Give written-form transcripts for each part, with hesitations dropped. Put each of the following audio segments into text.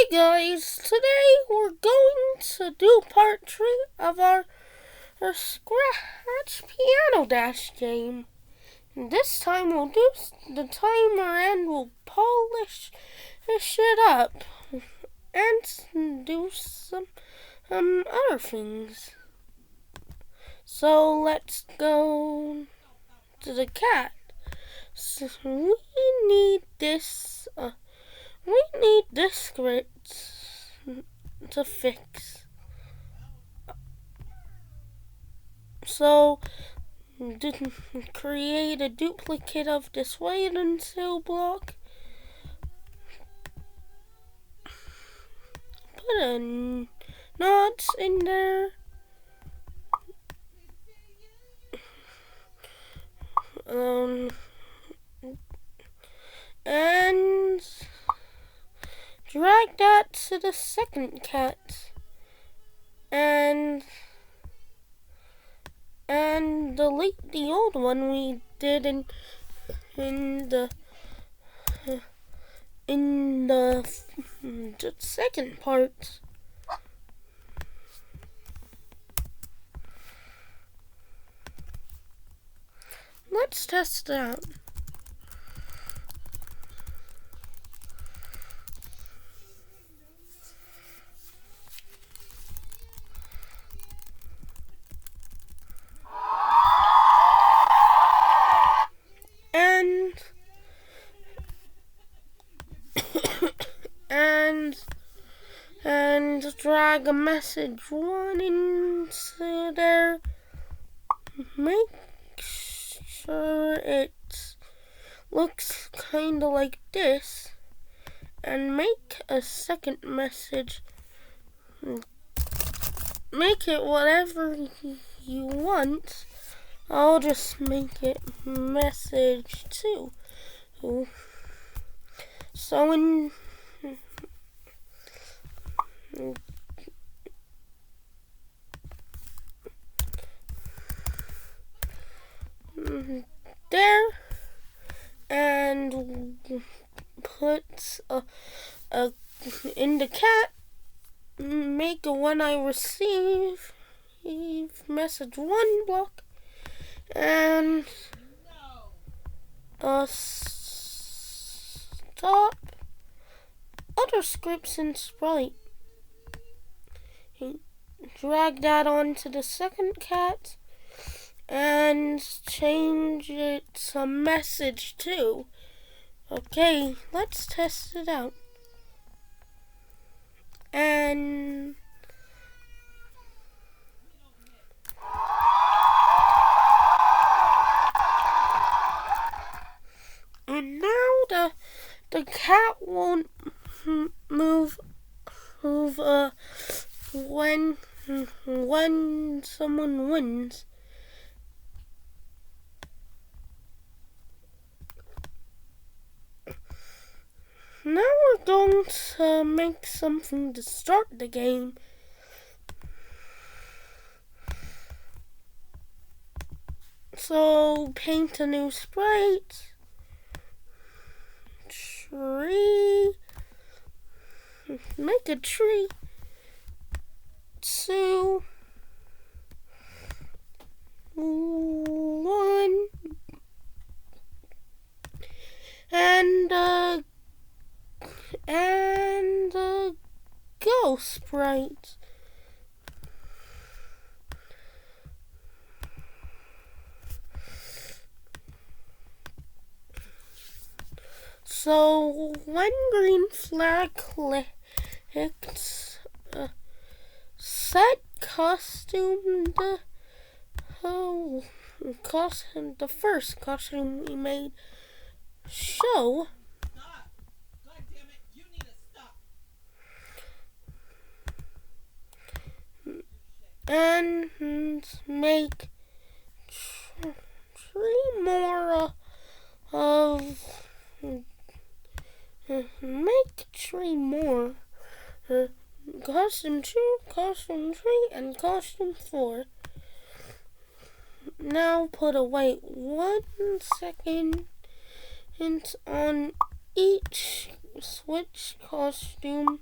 Hey guys, today we're going to do part 3 of our Scratch Piano Dash game. And this time we'll do the timer and we'll polish it up and do some other things. So let's go to the cat. So we need this script to fix. So create a duplicate of this wait until block. Put a knots in there. And drag that to the second cat. And delete the old one we did in the second part. Let's test it out. And drag a message 1 into there. Make sure it looks kinda like this, and make a second message. Make it whatever you want. I'll just make it message 2. So when there, and put in the cat, make a when I receive message 1 block, and stop other scripts in Sprite. Drag that onto the second cat and change it to message 2. Okay, let's test it out. And now the cat won't move when someone wins. Now we're going to make something to start the game. So paint a new sprite. Tree. Make a tree. 2, 1, and go sprite. So when green flag clicks, set costume the first costume we made. Show. Stop. God damn it, you need to stop. And make 3 more make 3 more. Costume 2, costume 3, and costume 4. Now put a wait 1 second on each switch costume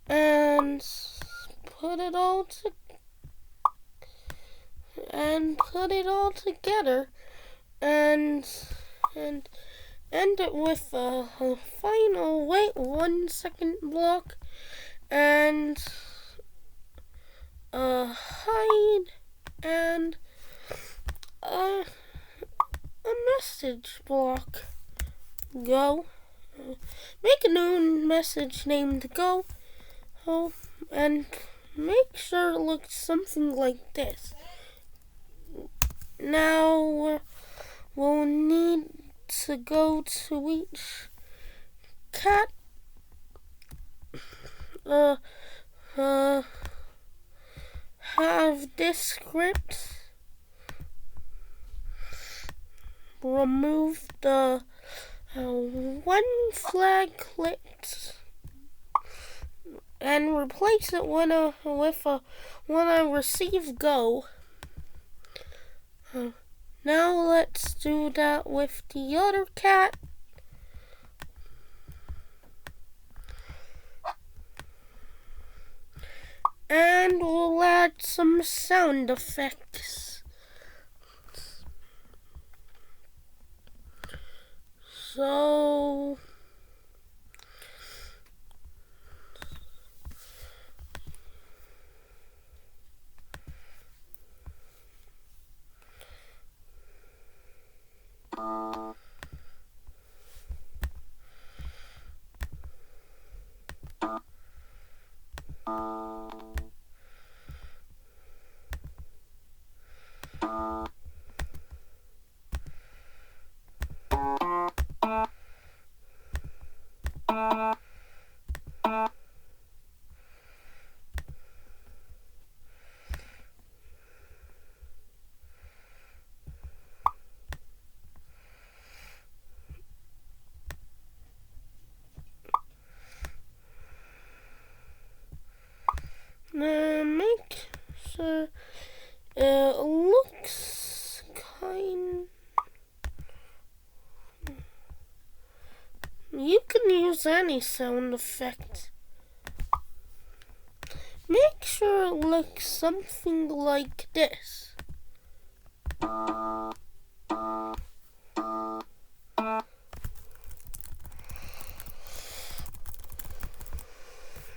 and put it all together, and end it with a final 1 second block, and a hide, and a message block. Go. Make a new message named Go, and make sure it looks something like this. Now we'll need to go to each cat, have this script, remove the one flag clicked, and replace it with when I receive Go. Now let's do that with the other cat. And we'll add some sound effects. So make sure it looks kind. You can use any sound effect. Make sure it looks something like this.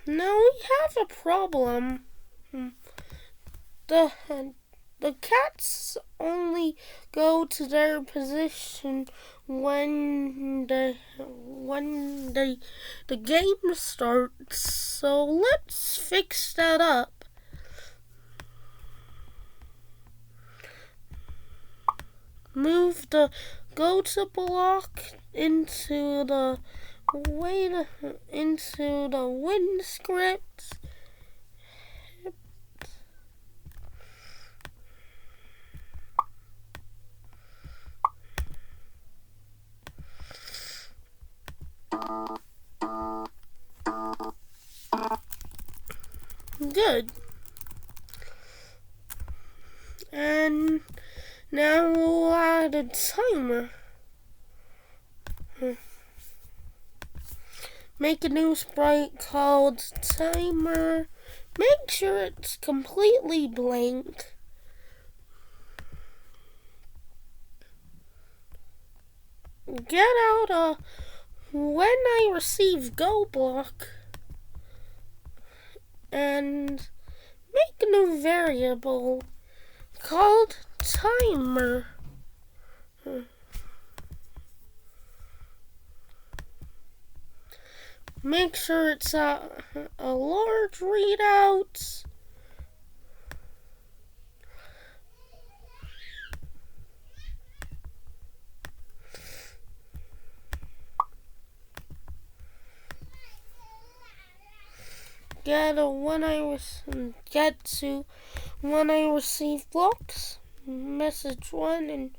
Now we have a problem. The cats only go to their position when the game starts. So let's fix that up. Move the go to block into the win script. Good. And now we'll add a timer. Make a new sprite called timer. Make sure it's completely blank. Get out a when I receive Go block, and make a new variable called timer. Make sure it's a large readout. Get to when I receive blocks, message 1 and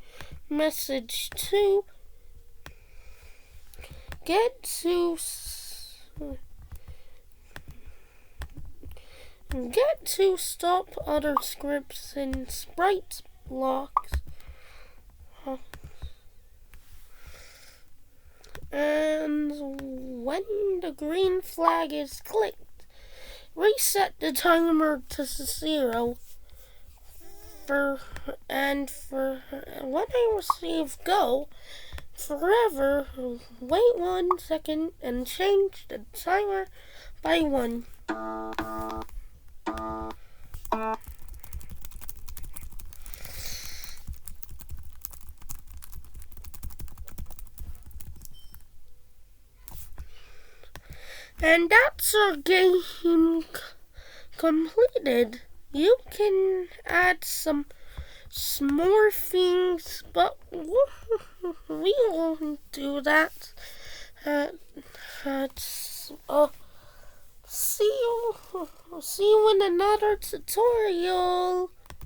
message 2. Get to stop other scripts and sprite blocks. And when the green flag is clicked, reset the timer to 0 for when I receive go forever, wait 1 second and change the timer by 1. And that's our game completed. You can add some more things, but we won't do that. Uh, see you in another tutorial.